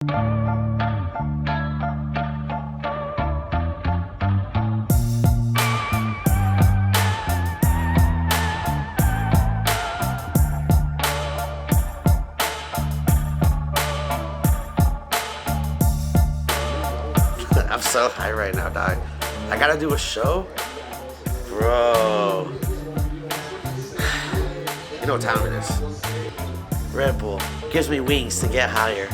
I'm so high right now, dog. I gotta do a show? Bro. You know what time it is. Red Bull gives me wings to get higher.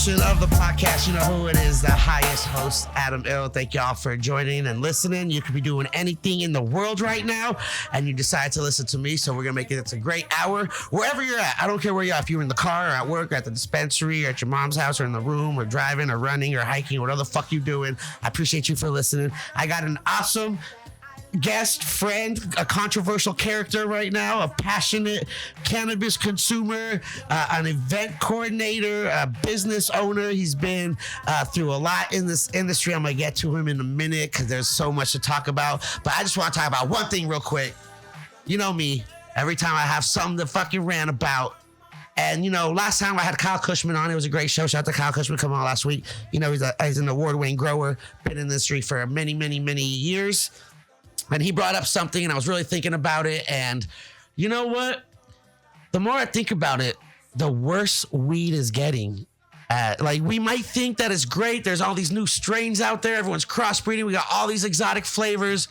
Of the podcast, you know who it is, the highest host, Amiable. Thank y'all for joining and listening. You could be doing anything in the world right now, and you decide to listen to me, so we're gonna make it a great hour wherever you're at. I don't care where you're at. If you're in the car or at work or at the dispensary or at your mom's house or in the room or driving or running or hiking, whatever the fuck you doing, I appreciate you for listening. I got an awesome guest, friend, a controversial character right now, a passionate cannabis consumer, an event coordinator, a business owner. He's been through a lot in this industry. I'm going to get to him in a minute because there's so much to talk about. But I just want to talk about one thing real quick. You know me, every time I have something to fucking rant about. And, you know, last time I had Kyle Cushman on, it was a great show. Shout out to Kyle Cushman coming on last week. You know, he's an award-winning grower, been in the industry for many, many, many years. And he brought up something, and I was really thinking about it. And you know what? The more I think about it, the worse weed is getting. Like, we might think that it's great. There's all these new strains out there. Everyone's crossbreeding. We got all these exotic flavors.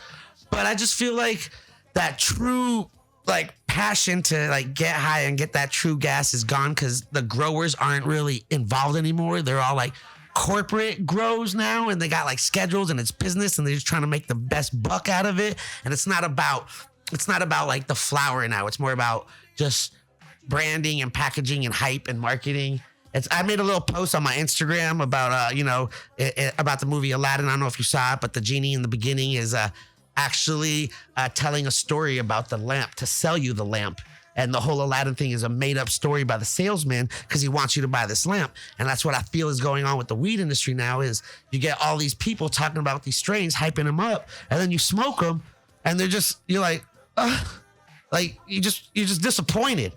But I just feel like that true, like, passion to, like, get high and get that true gas is gone because the growers aren't really involved anymore. They're all, like, corporate grows now, and they got like schedules, and it's business, and they're just trying to make the best buck out of it. And it's not about like the flower now. It's more about just branding and packaging and hype and marketing. I made a little post on my Instagram about about the movie Aladdin. I don't know if you saw it, but the genie in the beginning is actually telling a story about the lamp to sell you the lamp. And the whole Aladdin thing is a made-up story by the salesman because he wants you to buy this lamp. And that's what I feel is going on with the weed industry now is you get all these people talking about these strains, hyping them up, and then you smoke them, and you're like, ugh. Like, you're just disappointed.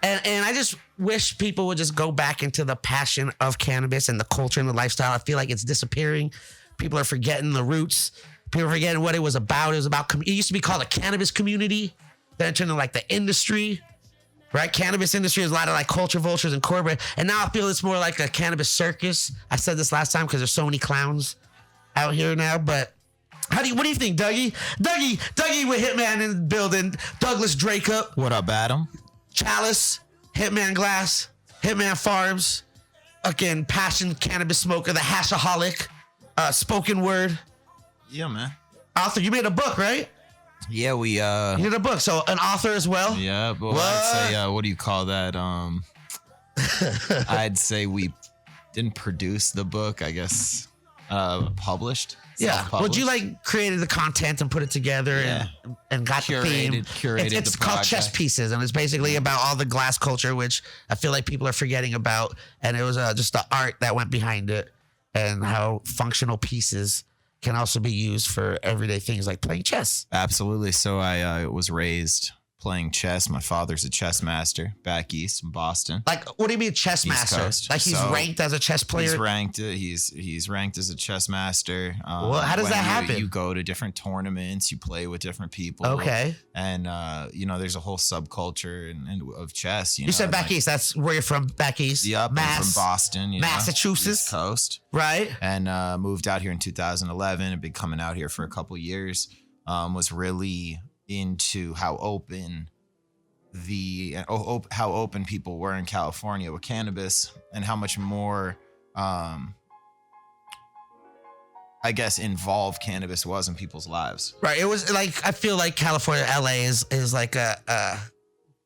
And I just wish people would just go back into the passion of cannabis and the culture and the lifestyle. I feel like it's disappearing. People are forgetting the roots. People are forgetting what it was about. It used to be called a cannabis community. Then it turned into like the industry, right? Cannabis industry is a lot of like culture vultures and corporate. And now I feel it's more like a cannabis circus. I said this last time because there's so many clowns out here now. But what do you think, Dougie? Dougie with Hitman in the building. Douglas Dracup. What up, Adam? Chalice, Hitman Glass, Hitman Farms. Again, passion cannabis smoker, the hashaholic, spoken word. Yeah, man. Author, you made a book, right? Yeah, we you did a book, so an author as well. Yeah, but I'd say what do you call that? I'd say we didn't produce the book, I guess. Published. Yeah. Would you like created the content and put it together and got the theme? Curated it's called Chess Pieces, and it's basically about all the glass culture, which I feel like people are forgetting about. And it was just the art that went behind it and how functional pieces can also be used for everyday things like playing chess. Absolutely. So I was raised playing chess. My father's a chess master back east in Boston. Like, what do you mean chess East master? Coast. Like he's ranked as a chess player? He's ranked as a chess master. Well, how does that happen? You go to different tournaments, you play with different people. Okay. And, there's a whole subculture of chess. You said back east. That's where you're from, back east? Yep. I'm from Boston. Massachusetts. East Coast. Right. And moved out here in 2011. I've been coming out here for a couple years. Was really into how open people were in California with cannabis and how much more I guess involved cannabis was in people's lives. Right. It was like, I feel like California, LA is like a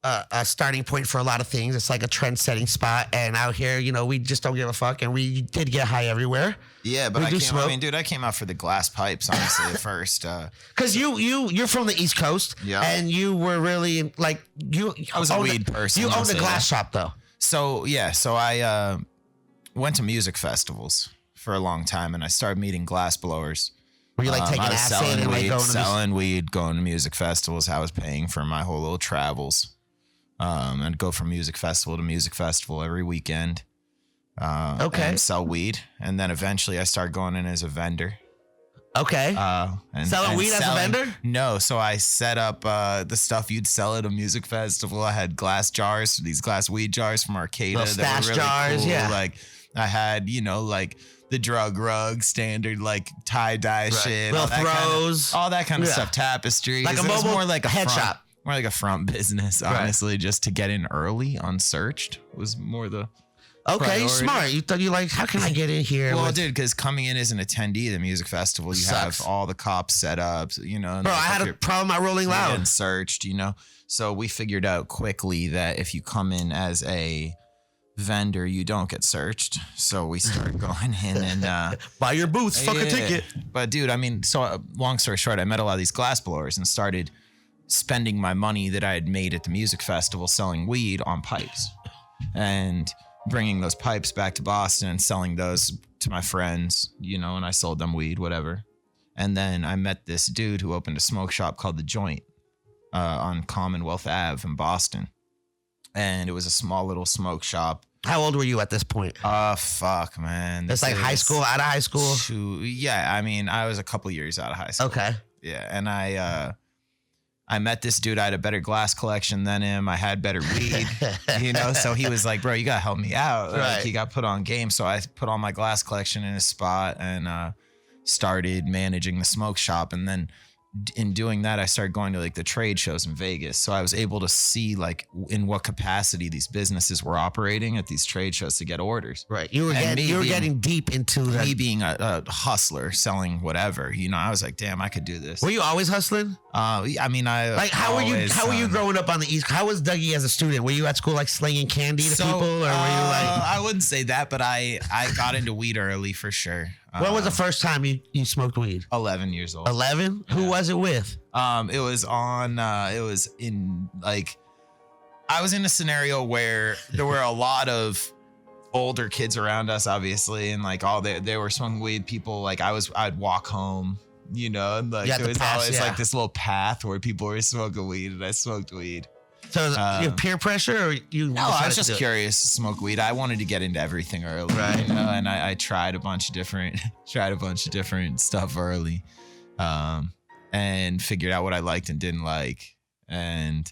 a starting point for a lot of things. It's like a trend-setting spot. And out here, you know, we just don't give a fuck. And we did get high everywhere. Yeah, but I came out for the glass pipes, honestly, at first. Because you're from the East Coast. Yeah. And you were really like, I was a weed person. You owned a glass shop, though. So I went to music festivals for a long time, and I started meeting glass blowers. Were you like taking acid and like selling weed, going to music festivals? I was paying for my whole little travels. And go from music festival to music festival every weekend. And sell weed. And then eventually I started going in as a vendor. Okay. Selling weed as a vendor? No. So I set up the stuff you'd sell at a music festival. I had glass jars, these glass weed jars from Arcata. Little stash really jars, cool. Yeah. Like I had, like the drug rug, standard like tie-dye shit. Little throws. All that kind of stuff. Tapestries. Like a mobile more like a head front, shop. More like a front business, honestly, just to get in early unsearched was more the priority. Smart. You thought how can I get in here? Well, dude, because coming in as an attendee at the music festival, you have all the cops set up, and bro, I had a problem at Rolling Loud. Getting searched, So we figured out quickly that if you come in as a vendor, you don't get searched. So we started going in and buy your boots, fuck a ticket. But dude, long story short, I met a lot of these glass blowers and started spending my money that I had made at the music festival selling weed on pipes and bringing those pipes back to Boston and selling those to my friends, and I sold them weed, whatever. And then I met this dude who opened a smoke shop called The Joint on Commonwealth Ave in Boston. And it was a small little smoke shop. How old were you at this point? Fuck, man. It's like high school, out of high school? Yeah, I was a couple years out of high school. Okay. Yeah, and I met this dude. I had a better glass collection than him. I had better weed, So he was like, bro, you got to help me out. Like, he got put on game. So I put all my glass collection in his spot and started managing the smoke shop. And then in doing that, I started going to like the trade shows in Vegas. So I was able to see like in what capacity these businesses were operating at these trade shows to get orders. Right. You were getting deep into that. Me being a hustler selling whatever, I was like, damn, I could do this. Were you always hustling? How were you growing up on the East? How was Dougie as a student? Were you at school like slinging candy to people, or were you like? I wouldn't say that, but I got into weed early for sure. When was the first time you smoked weed? 11 years old. 11? Yeah. Who was it with? It was in like, I was in a scenario where there were a lot of older kids around us, obviously, and like they were smoking weed. People like I'd walk home, and like there was always like this little path where people were smoking weed, and I smoked weed. So you have peer pressure, or you? No, I was just curious to smoke weed. I wanted to get into everything early, right? And I tried a bunch of different stuff early, and figured out what I liked and didn't like, and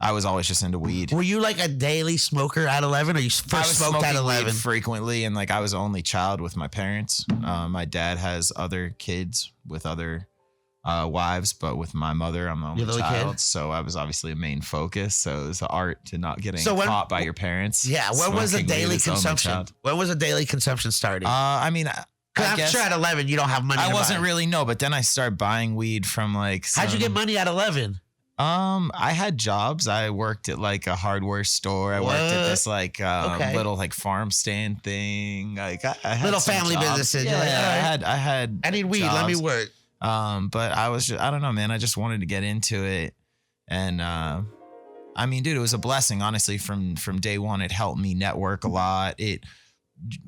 I was always just into weed. Were you like a daily smoker at 11, or you first smoked at 11? Frequently, and like I was the only child with my parents. My dad has other kids with other wives, but with my mother, I'm the only child. Kid? So I was obviously a main focus. So it was the art to not getting caught by your parents. Yeah. When was the daily consumption? When was the daily consumption starting? I'm sure at 11 you don't have money. I wasn't really, but then I started buying weed from like. How'd you get money at 11? I had jobs. I worked at like a hardware store. I worked at this like little like farm stand thing. Like I had little family jobs. Businesses. Yeah, like, I need weed. Jobs. Let me work. But I don't know, man. I just wanted to get into it. And, dude, it was a blessing, honestly, from day one. It helped me network a lot. It,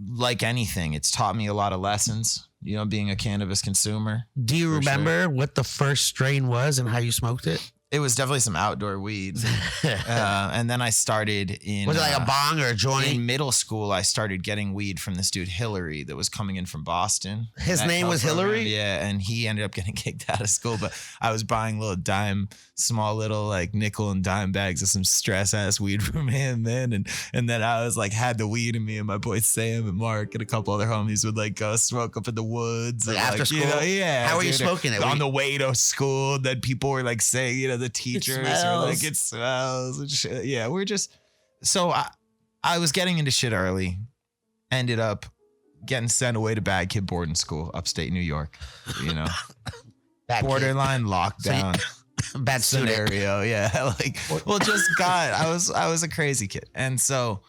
like anything, it's taught me a lot of lessons, being a cannabis consumer. Do you remember what the first strain was and how you smoked it? It was definitely some outdoor weed. And then I started in... Was it like a bong or a joint? In middle school, I started getting weed from this dude, Hillary, that was coming in from Boston. His name was Hillary? Yeah, and he ended up getting kicked out of school. But I was buying small little like nickel and dime bags of some stress-ass weed from him, man. And then I was like, had the weed in me, and my boys Sam and Mark and a couple other homies would like go smoke up in the woods. Like after school? Yeah. How were you smoking it? On the way to school, then people were like saying, the teachers were like, it smells and shit. Yeah, we're just... So I was getting into shit early. Ended up getting sent away to bad kid boarding school, upstate New York. Borderline lockdown. Bad student. scenario. Yeah. Like, well, just God, I was a crazy kid. And so,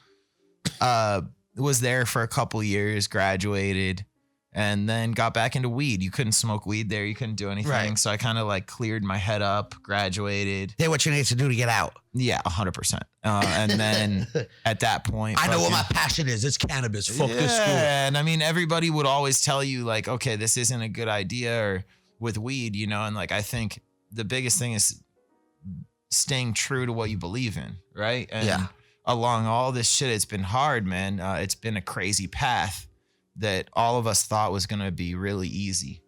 was there for a couple years, graduated, and then got back into weed. You couldn't smoke weed there. You couldn't do anything. Right. So I kind of like cleared my head up, graduated. Did what you need to do to get out. Yeah, 100%. And then at that point, I know what my passion is. It's cannabis. Fuck this school. And I mean, everybody would always tell you like, okay, this isn't a good idea, or with weed, you know, and like, I think the biggest thing is staying true to what you believe in. Right. And along all this shit, it's been hard, man. It's been a crazy path that all of us thought was going to be really easy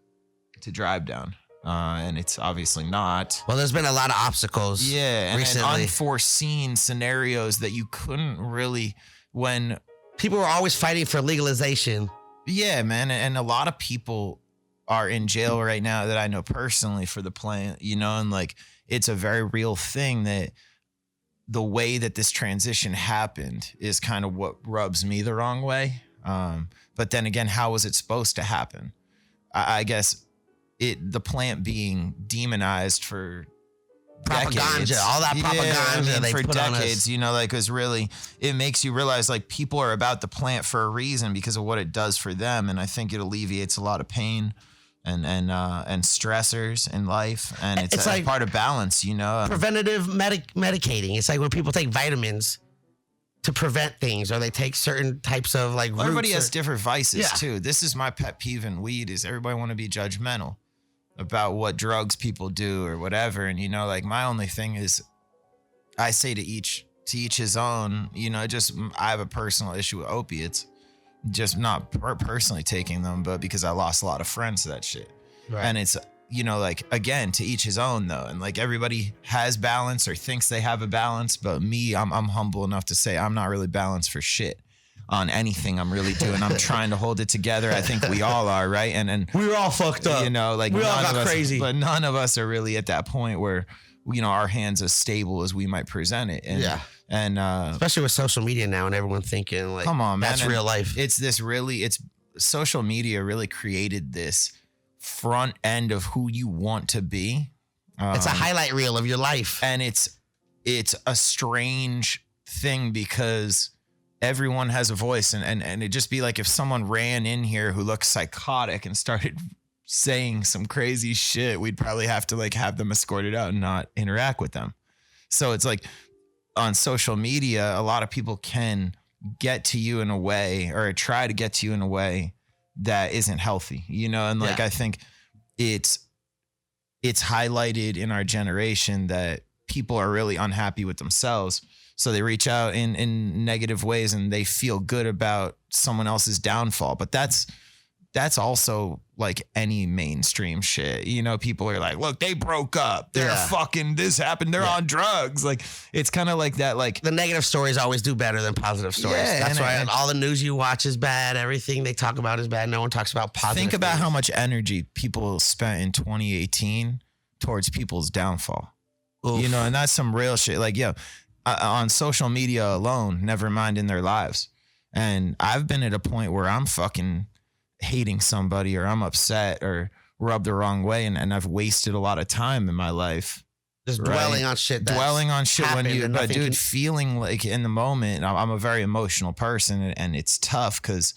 to drive down. And it's obviously not. Well, there's been a lot of obstacles. Yeah. And recently. unforeseen scenarios that you couldn't really, when People were always fighting for legalization. yeah, man. And a lot of people are in jail right now that I know personally for the plant, you know, and like, it's a very real thing that the way that this transition happened is kind of what rubs me the wrong way. But then again, how was it supposed to happen? I guess the plant being demonized for Propaganda, decades. all that propaganda they for put on decades, us. you know, like it makes you realize like people are about the plant for a reason because of what it does for them. And I think it alleviates a lot of pain and stressors in life. And it's like part of balance, you know. Preventative medicating. It's like when people take vitamins to prevent things, or they take certain types of like roots. Everybody has different vices Yeah. too. This is my pet peeve in weed is everybody want to be judgmental about what drugs people do or whatever. And, you know, like my only thing is I say to each his own, you know, I have a personal issue with opiates, just not personally taking them, but because I lost a lot of friends to that shit. Right. And it's, you know, like, again, to each his own though. And like everybody has balance or thinks they have a balance, but me, I'm humble enough to say I'm not really balanced for shit on anything I'm really doing. I'm trying to hold it together. I think we all are, right? And we were all fucked up. you know, like we all none got of us, crazy. but none of us are really at that point where, you know, our hands as stable as we might present it. And, Yeah. And especially with social media now and everyone thinking like, come on, man, that's and real life. it's social media really created this front end of who you want to be. It's a highlight reel of your life. And it's a strange thing because everyone has a voice, and it'd just be like if someone ran in here who looked psychotic and started saying some crazy shit, we'd probably have to like have them escorted out and not interact with them. So it's like on social media, a lot of people can get to you in a way, or try to get to you in a way that isn't healthy, you know? And like, I think it's highlighted in our generation that people are really unhappy with themselves. So they reach out in negative ways and they feel good about someone else's downfall. But that's also like any mainstream shit. You know, people are like, look, they broke up. They're fucking, this happened. They're on drugs. Like, it's kind of like that. Like, the negative stories always do better than positive stories. Yeah, That's why and all the news you watch is bad. Everything they talk about is bad. No one talks about positive think about things. how much energy people spent in 2018 towards people's downfall. Oof. You know, and that's some real shit. Like, on social media alone, never mind in their lives. And I've been at a point where I'm fucking hating somebody, or I'm upset or rubbed the wrong way. And I've wasted a lot of time in my life. Just dwelling on shit. But dude, feeling like in the moment, I'm a very emotional person, and it's tough because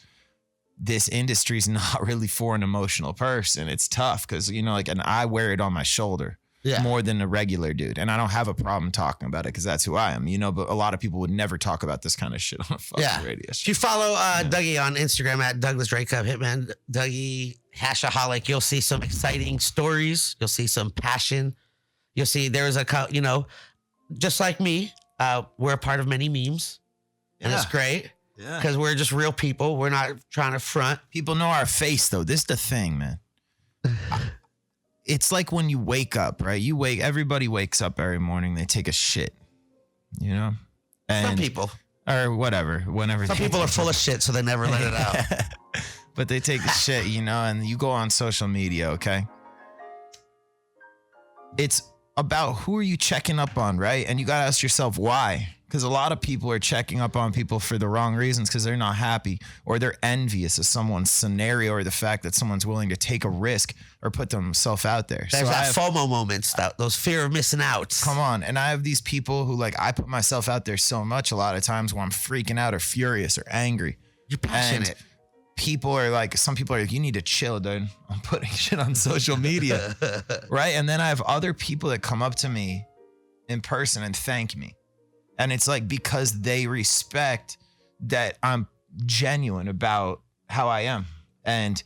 this industry is not really for an emotional person. It's tough because, you know, like, and I wear it on my shoulder. Yeah. More than a regular dude. And I don't have a problem talking about it because that's who I am, you know, but a lot of people would never talk about this kind of shit on a fucking radio show. If you follow Dougie on Instagram at Douglas Dracup, Hitman, Dougie, hashaholic, you'll see some exciting stories. You'll see some passion. You'll see there's you know, just like me, we're a part of many memes. And it's great. Yeah. Because we're just real people. We're not trying to front. People know our face though. This is the thing, man. It's like when you wake up, right? Everybody wakes up every morning. They take a shit, you know? And, Some people. Or whatever, whenever. Some people are full of shit, so they never let it out. But they take a shit, you know? And you go on social media, okay? It's about who are you checking up on, right? And you got to ask yourself why. Because a lot of people are checking up on people for the wrong reasons because they're not happy or they're envious of someone's scenario or the fact that someone's willing to take a risk or put themselves out there. There's that FOMO moments, those fear of missing out. Come on. And I have these people who like, I put myself out there so much a lot of times where I'm freaking out or furious or angry. You're passionate. And people are like, some people are like, you need to chill, dude. I'm putting shit on social media. Right. And then I have other people that come up to me in person and thank me. And it's like, because they respect that I'm genuine about how I am. And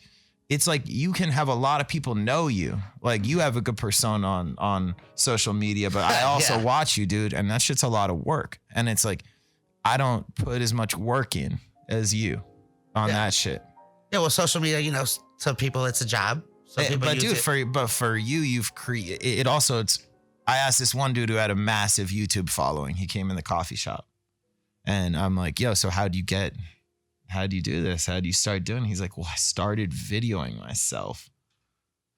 it's like, you can have a lot of people know you. Like you have a good persona on social media, but I also watch you, dude. And that shit's a lot of work. And it's like, I don't put as much work in as you on that shit. Yeah. Well, social media, you know, some people it's a job. Some people but use dude, for you, you've created it also. I asked this one dude who had a massive YouTube following. He came in the coffee shop and I'm like, yo, so how do you do this? How do you start doing it? He's like, well, I started videoing myself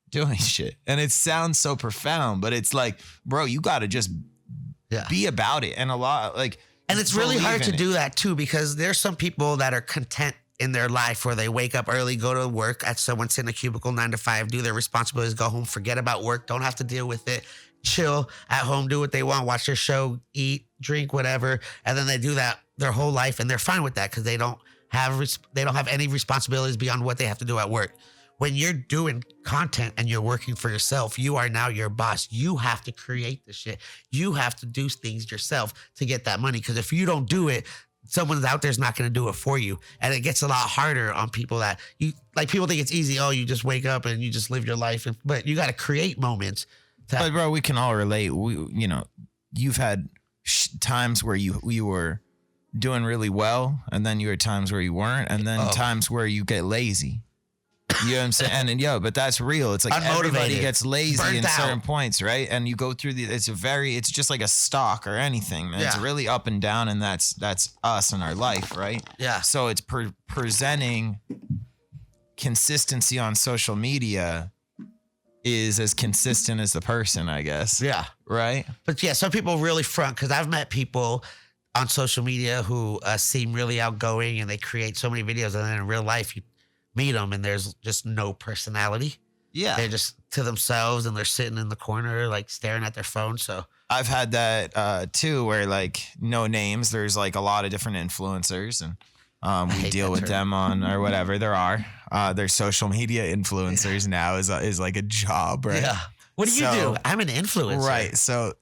doing shit. And it sounds so profound, but it's like, bro, you got to just be about it. And a lot like, and it's really hard to do that too, because there's some people that are content in their life where they wake up early, go to work at someone's in a cubicle 9 to 5, do their responsibilities, go home, forget about work, don't have to deal with it. Chill at home, do what they want, watch their show, eat, drink, whatever. And then they do that their whole life and they're fine with that because they don't have any responsibilities beyond what they have to do at work. When you're doing content and you're working for yourself, you are now your boss. You have to create the shit. You have to do things yourself to get that money. Because if you don't do it, someone out there's not going to do it for you. And it gets a lot harder on people that people think it's easy. Oh, you just wake up and you just live your life. But you got to create moments. But bro, we can all relate. You've had times where you were doing really well, and then you had times where you weren't, and then times where you get lazy. You know what I'm saying? But that's real. It's like everybody gets lazy in certain points, right? And you go through it's just like a stock or anything. Man. Yeah. It's really up and down, and that's us in our life, right? Yeah. So it's presenting consistency on social media is as consistent as the person, I guess. Yeah. Right? But yeah, some people really front, because I've met people on social media who seem really outgoing and they create so many videos, and then in real life you meet them and there's just no personality. Yeah. They're just to themselves and they're sitting in the corner like staring at their phone. So I've had that too, where like no names, there's like a lot of different influencers and we deal with them on or whatever there are. There's social media influencers now is like a job, right? Yeah. What do you do? I'm an influencer. Right. So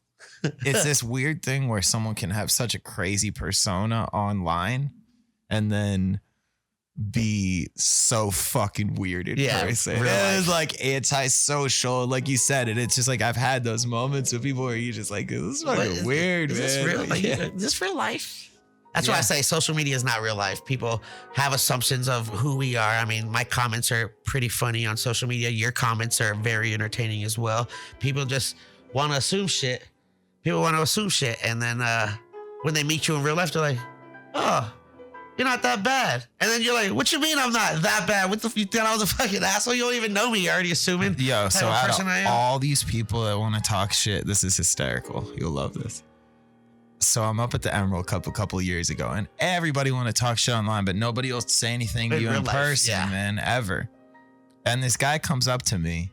it's this weird thing where someone can have such a crazy persona online and then be so fucking weird in person. It's like antisocial, like you said, and it's just like I've had those moments with people where you just like, this is fucking weird, man. Is this real? Is this real life? That's why I say social media is not real life. People have assumptions of who we are. I mean, my comments are pretty funny on social media. Your comments are very entertaining as well. People just want to assume shit. And then when they meet you in real life, they're like, oh, you're not that bad. And then you're like, what you mean I'm not that bad? What the you thought I was a fucking asshole? You don't even know me. You're already assuming. Yo, so out of all these people that want to talk shit, this is hysterical. You'll love this. So I'm up at the Emerald Cup a couple of years ago, and everybody want to talk shit online, but nobody will say anything to you in person, man, ever. And this guy comes up to me.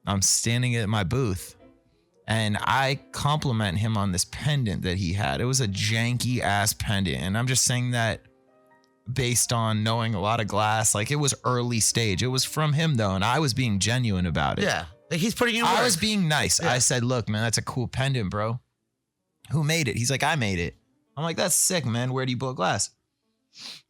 I'm standing at my booth, and I compliment him on this pendant that he had. It was a janky ass pendant, and I'm just saying that based on knowing a lot of glass. Like, it was early stage. It was from him, though, and I was being genuine about it. Yeah, like he's putting in work. I was being nice. Yeah. I said, look, man, that's a cool pendant, bro. Who made it? He's like, I made it. I'm like, that's sick, man. Where do you blow glass?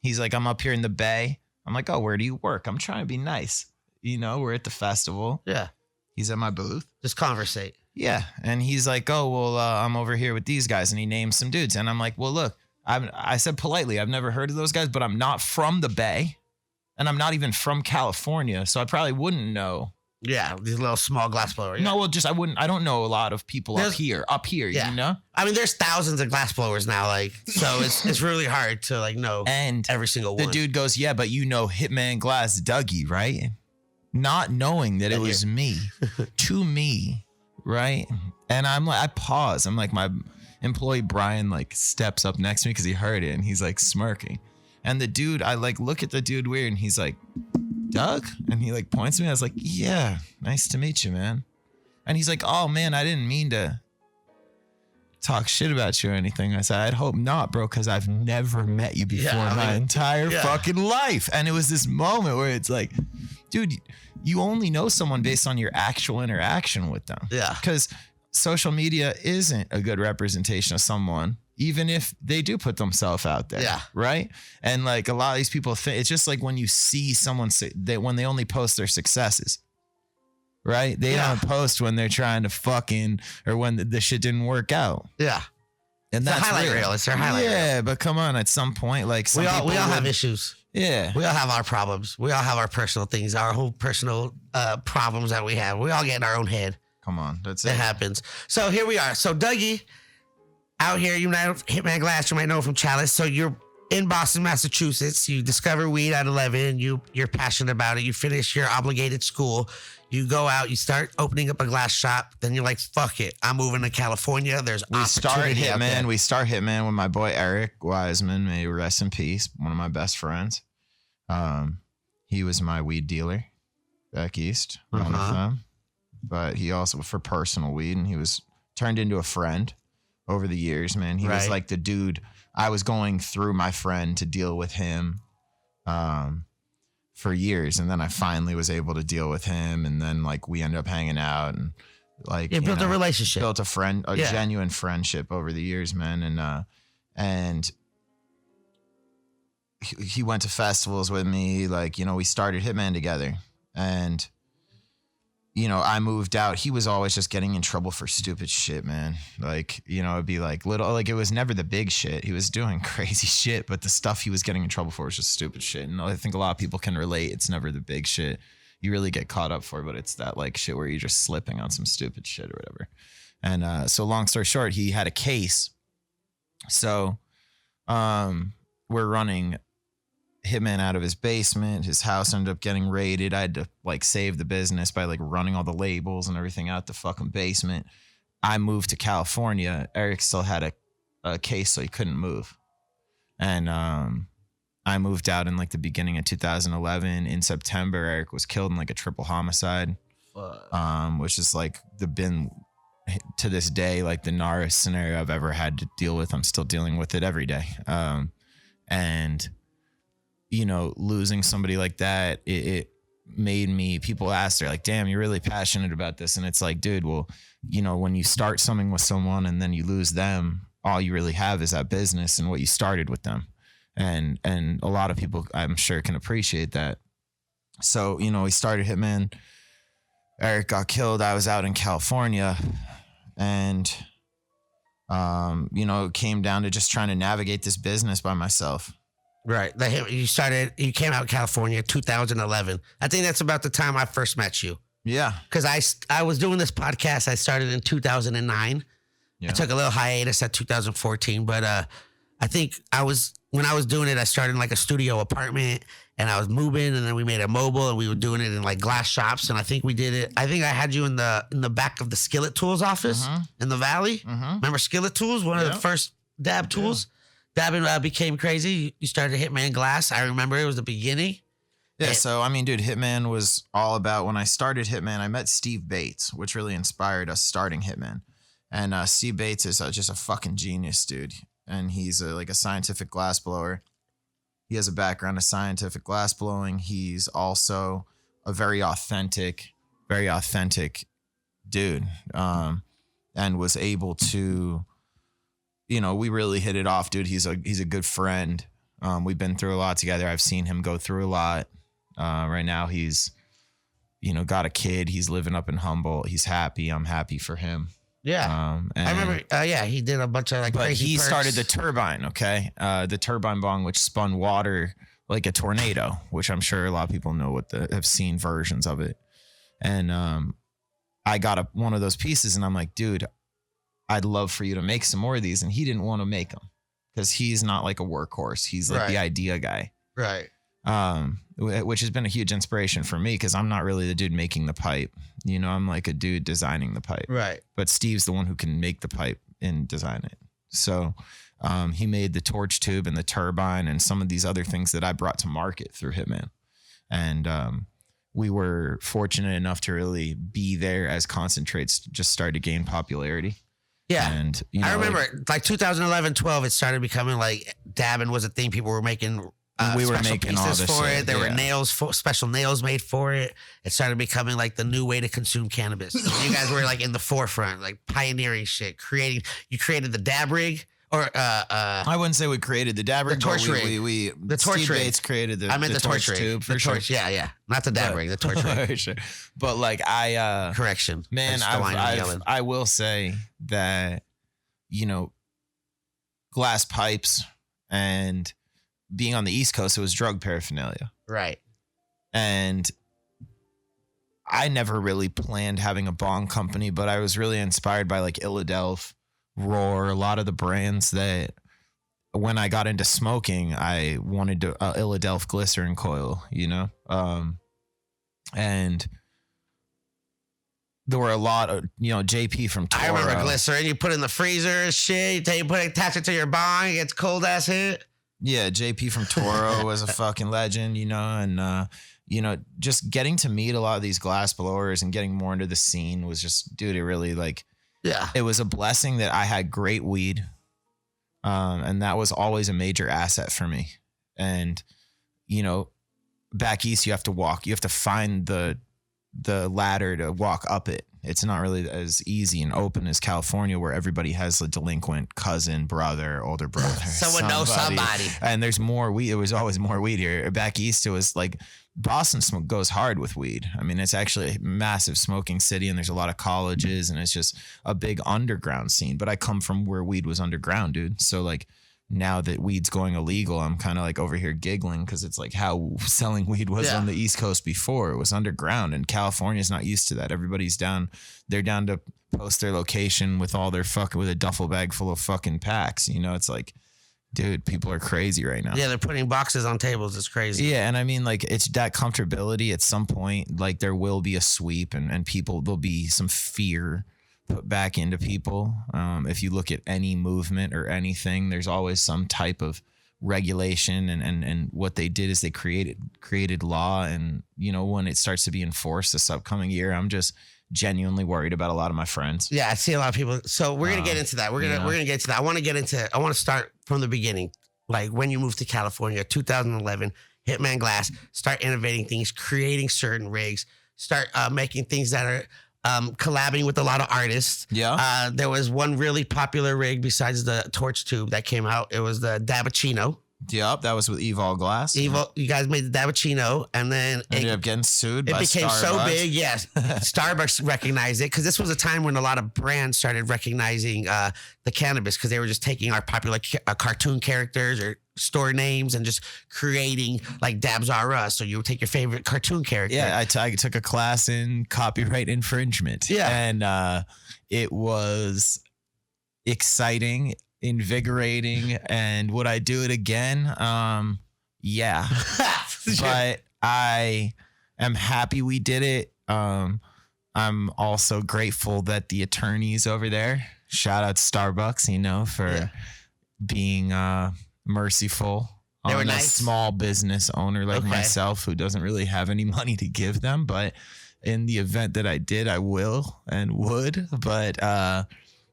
He's like, I'm up here in the Bay. I'm like, oh, where do you work? I'm trying to be nice. You know, we're at the festival. Yeah. He's at my booth. Just conversate. Yeah. And he's like, oh, well, I'm over here with these guys. And he names some dudes. And I'm like, well, look, I said politely, I've never heard of those guys, but I'm not from the Bay. And I'm not even from California. So I probably wouldn't know. Yeah, these little small glass blowers. Yeah. No, well, I don't know a lot of people up here, yeah. You know? I mean, there's thousands of glass blowers now, like, so it's really hard to like know every single one. The dude goes, yeah, but you know Hitman Glass Dougie, right? Not knowing that it was me, to me, right? And I'm like, I pause. I'm like, employee Brian like steps up next to me because he heard it and he's like smirking. And the dude, I like look at the dude weird and he's like, Doug? And he like points to me. I was like, yeah, nice to meet you, man. And he's like, oh man, I didn't mean to talk shit about you or anything. I said, I'd hope not, bro, because I've never met you before in my entire fucking life. And it was this moment where it's like, dude, you only know someone based on your actual interaction with them. Yeah. Because social media isn't a good representation of someone, even if they do put themselves out there. Yeah. Right. And like a lot of these people think it's just like when you see someone say when they only post their successes. Right. They don't post when they're trying to fucking or when the shit didn't work out. Yeah. And that's a highlight reel. It's their highlight reel. Yeah. But come on, at some point, like we all have issues. Yeah. We all have our problems. We all have our personal things, our whole personal problems that we have. We all get in our own head. Come on. That's it. It happens. So here we are. So Dougie out here, you know, Hitman Glass, you might know from Chalice. So you're in Boston, Massachusetts. You discover weed at 11. You're passionate about it. You finish your obligated school. You go out. You start opening up a glass shop. Then you're like, fuck it. I'm moving to California. There's opportunity. We start Hitman with my boy Eric Wiseman. May he rest in peace. One of my best friends. He was my weed dealer back east. One of them. But he also for personal weed, and he was turned into a friend over the years, man. He was like the dude. I was going through my friend to deal with him for years. And then I finally was able to deal with him. And then like we ended up hanging out and like built a relationship. Built a genuine friendship over the years, man. And he went to festivals with me. Like, you know, we started Hitman together. And you know, I moved out. He was always just getting in trouble for stupid shit, man. Like, you know, it'd be like little, like it was never the big shit. He was doing crazy shit, but the stuff he was getting in trouble for was just stupid shit. And I think a lot of people can relate. It's never the big shit you really get caught up for, but it's that like shit where you're just slipping on some stupid shit or whatever. And so long story short, he had a case. So we're running Hitman out of his basement. His house ended up getting raided. I had to like save the business by like running all the labels and everything out the fucking basement. I moved to California. Eric still had a case, so he couldn't move. And I moved out in like the beginning of 2011. In September, Eric was killed in like a triple homicide, which is like been to this day like the gnarliest scenario I've ever had to deal with. I'm still dealing with it every day. And you know, losing somebody like that, it made me, people ask, they're like, damn, you're really passionate about this. And it's like, dude, well, you know, when you start something with someone and then you lose them, all you really have is that business and what you started with them. And a lot of people, I'm sure, can appreciate that. So, you know, we started Hitman. Eric got killed. I was out in California. And, you know, it came down to just trying to navigate this business by myself. Right. You came out in California 2011. I think that's about the time I first met you. Yeah. Because I was doing this podcast. I started in 2009. Yeah. I took a little hiatus at 2014. But I think when I was doing it, I started in like a studio apartment and I was moving, and then we made a mobile and we were doing it in like glass shops. And I think we did it. I think I had you in the back of the Skillet Tools office in the Valley. Remember Skillet Tools? One of the first dab tools. Dabbing became crazy. You started Hitman Glass. I remember it was the beginning. Yeah, so, I mean, dude, Hitman was all about, when I started Hitman, I met Steve Bates, which really inspired us starting Hitman. And Steve Bates is just a fucking genius, dude. And he's like a scientific glass blower. He has a background of scientific glass blowing. He's also a very authentic dude. And was able to, you know, we really hit it off, dude. He's a good friend. We've been through a lot together. I've seen him go through a lot. Right now he's, you know, got a kid. He's living up in Humboldt. He's happy. I'm happy for him. Yeah. I remember. He did a bunch of like crazy he perks. Started the turbine. Okay. The turbine bong, which spun water like a tornado, which I'm sure a lot of people know have seen versions of it. And I got one of those pieces and I'm like, dude, I'd love for you to make some more of these. And he didn't want to make them because he's not like a workhorse. He's like the idea guy. Right. Which has been a huge inspiration for me because I'm not really the dude making the pipe. You know, I'm like a dude designing the pipe. Right. But Steve's the one who can make the pipe and design it. So he made the torch tube and the turbine and some of these other things that I brought to market through Hitman. And we were fortunate enough to really be there as concentrates just started to gain popularity. Yeah. And you know, I remember like 2011, 12, it started becoming like dabbing was a thing. People were making we were special making all pieces this for shit, it. There were special nails made for it. It started becoming like the new way to consume cannabis. You guys were like in the forefront, like pioneering shit, you created the dab rig. Or I wouldn't say we created the dab rig. The torch rig. The torch Steve rig. Bates created the torch rig. tube for the torch, sure. Yeah. Not the dab rig, the torch rig. Sure. But like Correction. Man, I will say that, you know, glass pipes and being on the East Coast, it was drug paraphernalia. Right. And I never really planned having a bong company, but I was really inspired by like Illadelph, Roar, a lot of the brands that when I got into smoking, I wanted to Illadelph glycerin coil, you know? And there were a lot of, you know, JP from Toro. I remember glycerin. You put it in the freezer and shit. Attach it to your bong. It gets cold ass hit. Yeah, JP from Toro was a fucking legend, you know? And, you know, just getting to meet a lot of these glass blowers and getting more into the scene was just, dude, it really like... Yeah. It was a blessing that I had great weed. And that was always a major asset for me. And, you know, back east, you have to find the ladder to walk up it. It's not really as easy and open as California, where everybody has a delinquent cousin, brother, older brother. Someone knows somebody. And there's more weed. It was always more weed here. Back east, it was like Boston goes hard with weed. I mean, it's actually a massive smoking city, and there's a lot of colleges, and it's just a big underground scene. But I come from where weed was underground, dude. So like, now that weed's going illegal, I'm kind of like over here giggling because it's like how selling weed was on the East Coast before. It was underground, and California's not used to that. Everybody's down. They're down to post their location with all their with a duffel bag full of fucking packs. You know, it's like, dude, people are crazy right now. Yeah, they're putting boxes on tables. It's crazy. Yeah, and I mean, like, it's that comfortability at some point. Like, there will be a sweep, and people, there'll be some fear put back into people. If you look at any movement or anything, there's always some type of regulation, and what they did is they created law. And, you know, when it starts to be enforced this upcoming year, I'm just genuinely worried about a lot of my friends. Yeah, I see a lot of people. So we're gonna get into that. We're gonna get into that. I want to start from the beginning, like when you moved to California, 2011, Hitman Glass, start innovating things, creating certain rigs, start making things that are collabing with a lot of artists. Yeah. There was one really popular rig besides the torch tube that came out. It was the Dabbuccino. Yep, that was with Evol Glass. You guys made the Dabbuccino, and then ended up getting sued by Starbucks. It became so big, yes. Starbucks recognized it because this was a time when a lot of brands started recognizing the cannabis because they were just taking our popular cartoon characters or store names and just creating like Dabs R Us. So you would take your favorite cartoon character. Yeah, I took a class in copyright infringement. Yeah. And it was exciting, invigorating, and would I do it again? Yeah. But I am happy we did it. I'm also grateful that the attorneys over there, shout out Starbucks, you know, for being merciful on a small business owner like myself who doesn't really have any money to give them. But in the event that I did, I will and would. But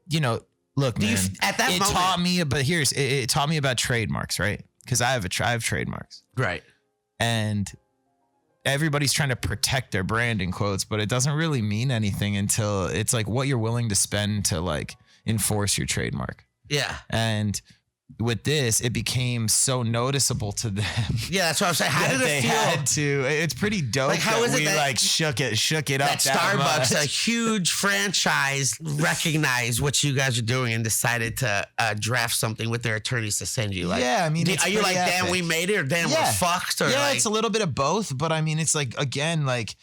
you know, look, man, it taught me about trademarks, right? Because I have trademarks, right? And everybody's trying to protect their brand in quotes, but it doesn't really mean anything until it's like what you're willing to spend to like enforce your trademark. Yeah. And with this, it became so noticeable to them. Yeah, that's what I'm saying. How did it feel? Had to. It's pretty dope. Like, how is it that like shook it up? That Starbucks, a huge franchise, recognized what you guys are doing and decided to draft something with their attorneys to send you. Like, yeah, I mean, are you like, damn, we made it, or damn, we're fucked? Or yeah, like, it's a little bit of both. But I mean, it's like, again, like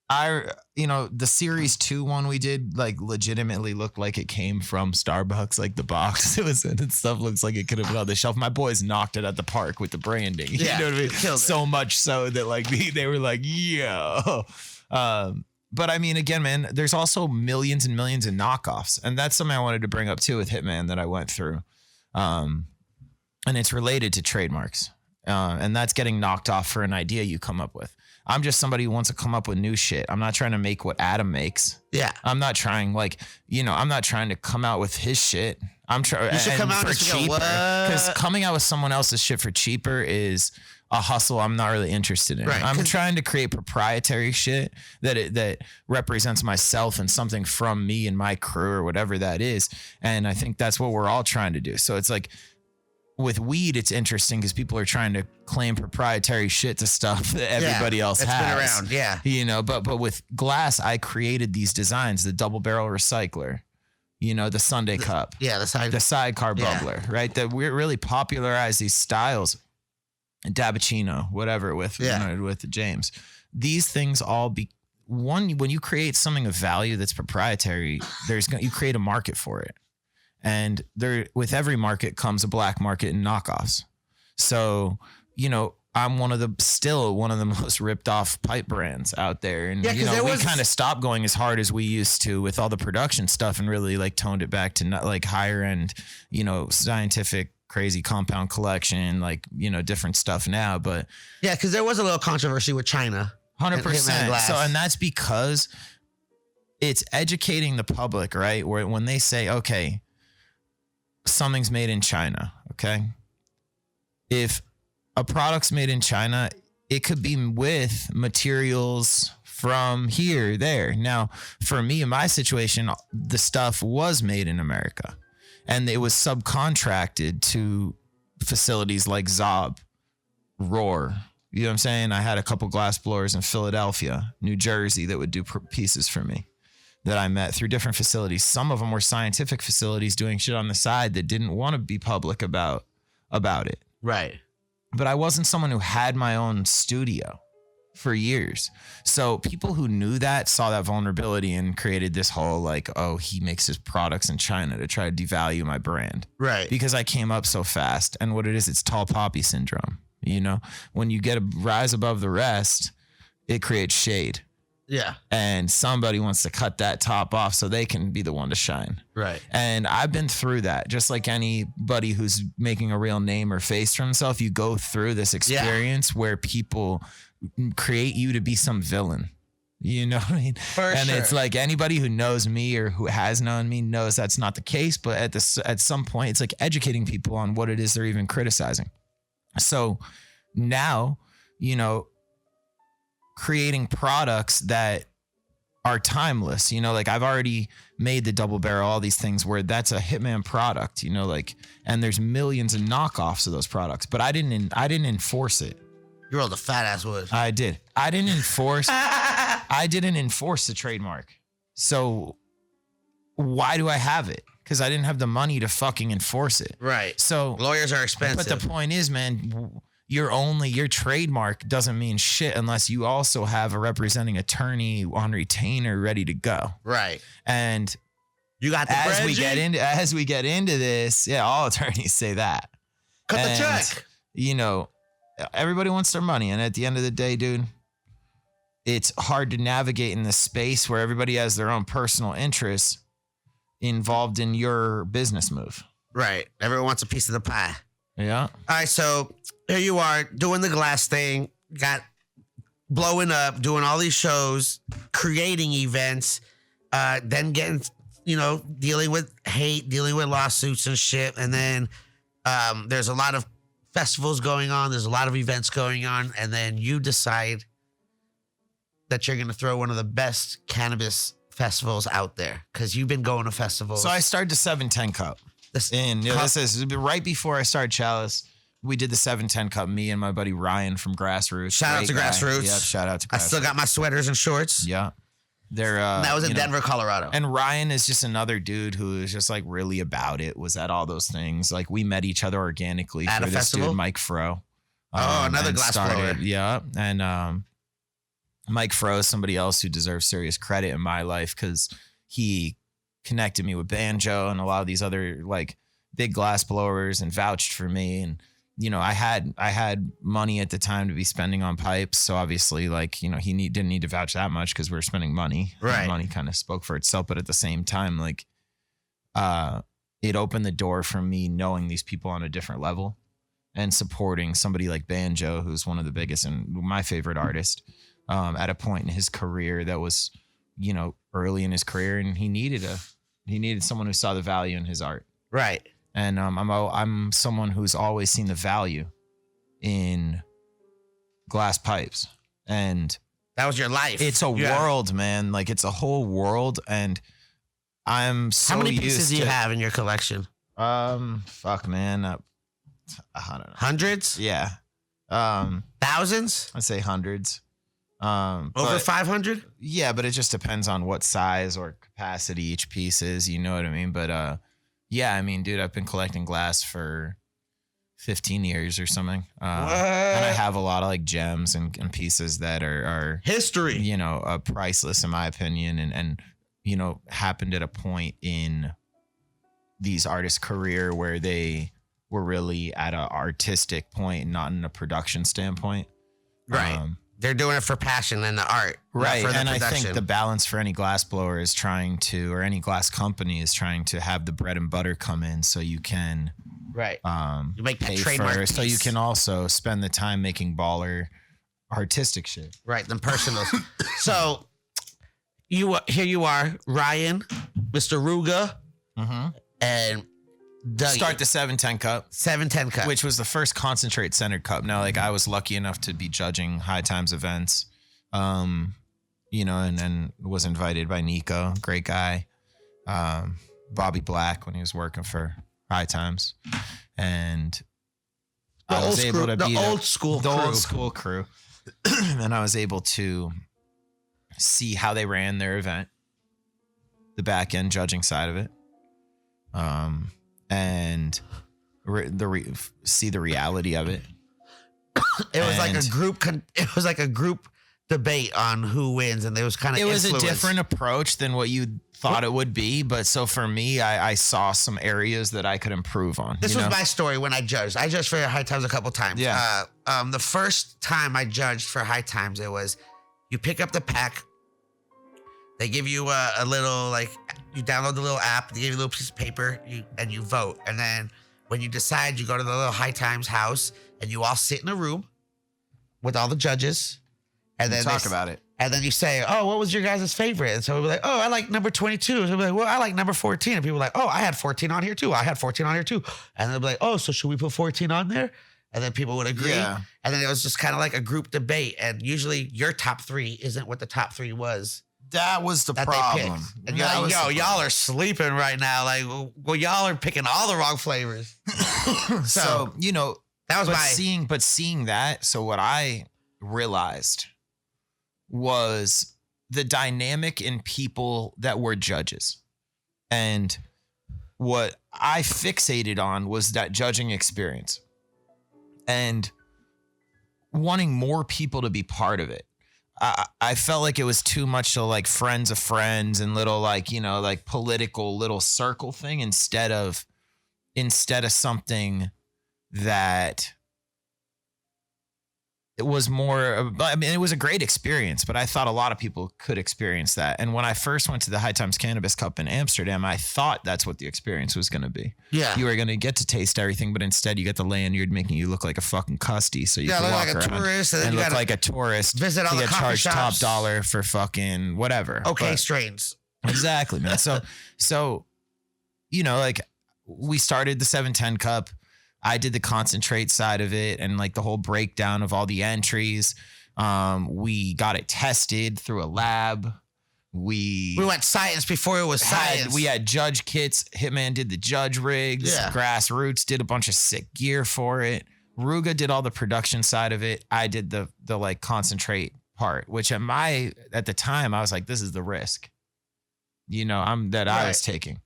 the Series 2 one we did, like, legitimately looked like it came from Starbucks, like the box it was in and stuff looks like it could have been on the shelf. My boys knocked it at the park with the branding. You know what I mean? So much so that like they were like, yo. But I mean, again, man, there's also millions and millions of knockoffs. And that's something I wanted to bring up too with Hitman that I went through. And it's related to trademarks. And that's getting knocked off for an idea you come up with. I'm just somebody who wants to come up with new shit. I'm not trying to make what Adam makes. Yeah. I'm not trying I'm not trying to come out with his shit. I'm trying. You should come out for cheaper, because coming out with someone else's shit for cheaper is a hustle I'm not really interested in. Right, I'm trying to create proprietary shit that represents myself and something from me and my crew or whatever that is. And I think that's what we're all trying to do. So it's like with weed, it's interesting because people are trying to claim proprietary shit to stuff that everybody else has. Been around, yeah. You know, but with glass, I created these designs: the double barrel recycler, the Sunday cup, the sidecar bubbler, right? That we really popularized these styles. Dabbuccino, whatever, with James. These things all when you create something of value that's proprietary, you create a market for it. And with every market comes a black market and knockoffs. So, I'm still one of the most ripped off pipe brands out there. And, we kind of stopped going as hard as we used to with all the production stuff and really like toned it back to not like higher end, scientific, crazy compound collection, different stuff now. But yeah, because there was a little controversy with China. 100%. So, and that's because it's educating the public, right? Where when they say, okay, something's made in China, okay? If a product's made in China, it could be with materials from here, there. Now, for me, in my situation, the stuff was made in America. And it was subcontracted to facilities like Zob, Roar. You know what I'm saying? I had a couple glass blowers in Philadelphia, New Jersey that would do pieces for me that I met through different facilities. Some of them were scientific facilities doing shit on the side that didn't want to be public about it. Right. But I wasn't someone who had my own studio for years. So people who knew that saw that vulnerability and created this whole he makes his products in China to try to devalue my brand. Right. Because I came up so fast. And what it is, it's tall poppy syndrome. When you get a rise above the rest, it creates shade. Yeah. And somebody wants to cut that top off so they can be the one to shine. Right. And I've been through that. Just like anybody who's making a real name or face for himself, you go through this experience where people create you to be some villain. You know what I mean? It's like anybody who knows me or who has known me knows that's not the case. But at some point, it's like educating people on what it is they're even criticizing. So now, creating products that are timeless, I've already made the double barrel, all these things where that's a Hitman product, and there's millions of knockoffs of those products, but I didn't enforce it. You rolled a fat ass wood. I did. I didn't enforce the trademark. So why do I have it? Because I didn't have the money to fucking enforce it. Right. So lawyers are expensive. But the point is, man, your trademark doesn't mean shit unless you also have a representing attorney on retainer ready to go. Right. And you got the as we get into this, all attorneys say that. Cut the check. Everybody wants their money, and at the end of the day, dude, it's hard to navigate in this space where everybody has their own personal interests involved in your business move. Right. Everyone wants a piece of the pie. Yeah. All right. So here you are doing the glass thing, blowing up, doing all these shows, creating events, then getting, dealing with hate, dealing with lawsuits and shit. And then there's a lot of festivals going on. There's a lot of events going on. And then you decide that you're going to throw one of the best cannabis festivals out there because you've been going to festivals. So I started the 710 Cup. This is right before I started Chalice. We did the 710 Cup, me and my buddy Ryan from Grassroots. Shout out to Grassroots. Yep, shout out to Grassroots. I still got my sweaters and shorts. Yeah. That was in Denver, Colorado. And Ryan is just another dude who is just really about it, was at all those things. We met each other organically at for a this festival? Dude, Mike Fro. Another glass blower. Yeah. And Mike Fro is somebody else who deserves serious credit in my life because he connected me with Banjo and a lot of these other big glass blowers and vouched for me. And I had money at the time to be spending on pipes. So obviously, like, he didn't need to vouch that much because we were spending money. Right. Money kind of spoke for itself. But at the same time, like, it opened the door for me knowing these people on a different level and supporting somebody like Banjo, who's one of the biggest and my favorite artist, at a point in his career that was, early in his career, and he needed someone who saw the value in his art. Right. And I'm someone who's always seen the value in glass pipes, and that was your life. It's a world, man. Like, it's a whole world, and I'm so How many used pieces do you have in your collection? Fuck, man. I don't know. Hundreds? Yeah. Thousands? I'd say hundreds. Over 500? Yeah, but it just depends on what size or capacity each piece is. You know what I mean? But yeah, I mean, dude, I've been collecting glass for 15 years or something. And I have a lot of like gems and pieces that are history, priceless in my opinion. And happened at a point in these artists' career where they were really at an artistic point, not in a production standpoint. Right. They're doing it for passion and the art. Right. For the and production. I think the balance for any glass blower is trying to, or any glass company is trying to have the bread and butter come in so you can you make that pay trademark for, piece. so you can also spend the time making baller artistic shit. Right. Them personals. So here you are, Ryan, Mr. Ruga, and Dougie. Start the 710 Cup. 710 Cup. Which was the first concentrate centered cup. Now, like, I was lucky enough to be judging High Times events, and was invited by Nico, great guy, Bobby Black when he was working for High Times, and I was able to be the old school crew, and I was able to see how they ran their event, the back end judging side of it, and see the reality of it. It was like a group debate on who wins, and there was kind of it was a different approach than what you thought it would be. But so for me, I saw some areas that I could improve on. This was my story when I judged. I judged for High Times a couple times. Yeah. The first time I judged for High Times, it was you pick up the pack. They give you a little, like, you download the little app, they give you a little piece of paper, and you vote. And then when you decide, you go to the little High Times house, and you all sit in a room with all the judges. And then talk about it. And then you say, oh, what was your guys' favorite? And so we'll be like, oh, I like number 22. So we'll be like, well, I like number 14. And people are like, oh, I had 14 on here too. I had 14 on here too. And they'll be like, oh, so should we put 14 on there? And then people would agree. Yeah. And then it was just kind of like a group debate. And usually your top three isn't what the top three was. That was the problem. And you're like, yo, y'all are sleeping right now. Like, well, y'all are picking all the wrong flavors. So that was seeing that. So what I realized was the dynamic in people that were judges. And what I fixated on was that judging experience and wanting more people to be part of it. I felt like it was too much to like friends of friends and little like, like political little circle thing instead of something that it was more, I mean, it was a great experience, but I thought a lot of people could experience that. And when I first went to the High Times Cannabis Cup in Amsterdam, I thought that's what the experience was going to be. Yeah. You were going to get to taste everything, but instead you get the lanyard making you look like a fucking custy. So you can walk around tourist, and look like a tourist. Visit all the coffee charged shops. top dollar for fucking whatever. Okay, strains. Exactly, man. So, like we started the 710 Cup. I did the concentrate side of it and like the whole breakdown of all the entries. We got it tested through a lab. We went science before it was science. We had judge kits. Hitman did the judge rigs. Yeah. Grassroots did a bunch of sick gear for it. Ruga did all the production side of it. I did the like concentrate part, which at the time I was like, this is the risk, I was taking.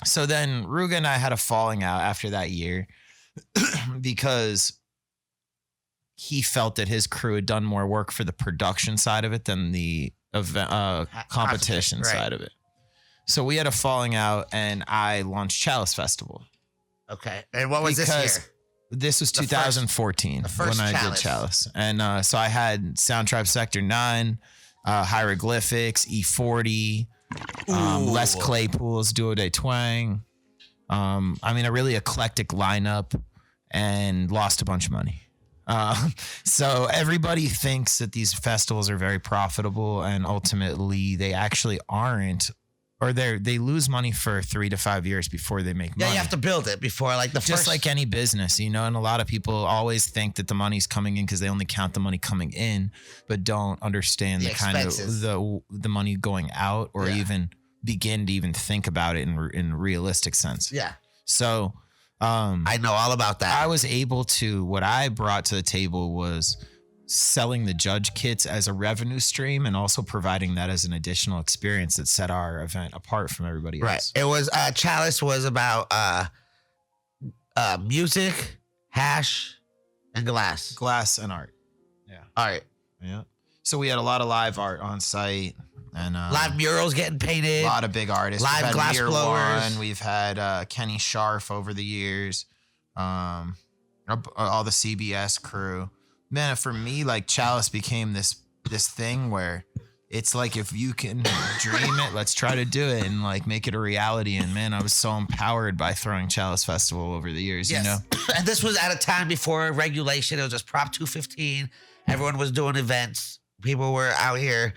So then Ruga and I had a falling out after that year because he felt that his crew had done more work for the production side of it than the event, competition side of it. So we had a falling out and I launched Chalice Festival. Okay. And what was this year? This was 2014 when I did Chalice. And so I had Soundtribe Sector 9, Hieroglyphics, E40, Les Claypool's Duo de Twang. I mean, a really eclectic lineup, and lost a bunch of money. So everybody thinks that these festivals are very profitable, and ultimately they actually aren't. Or they lose money for 3 to 5 years before they make money. Yeah, you have to build it before, like just like any business, you know. And a lot of people always think that the money's coming in because they only count the money coming in, but don't understand the kind of the money going out, or even begin to even think about it in realistic sense. Yeah. So I know all about that. I was able to. What I brought to the table was selling the judge kits as a revenue stream, and also providing that as an additional experience that set our event apart from everybody else. Right. It was Chalice was about music, hash, and glass and art. Yeah. All right. Yeah. So we had a lot of live art on site, and live murals getting painted. A lot of big artists. Live We've glass had blowers. We've had Kenny Scharf over the years. All the CBS crew. Man, for me, like, Chalice became this thing where it's like, if you can dream it, let's try to do it and like make it a reality. And man, I was so empowered by throwing Chalice Festival over the years, you know? And this was at a time before regulation. It was just Prop 215. Everyone was doing events. People were out here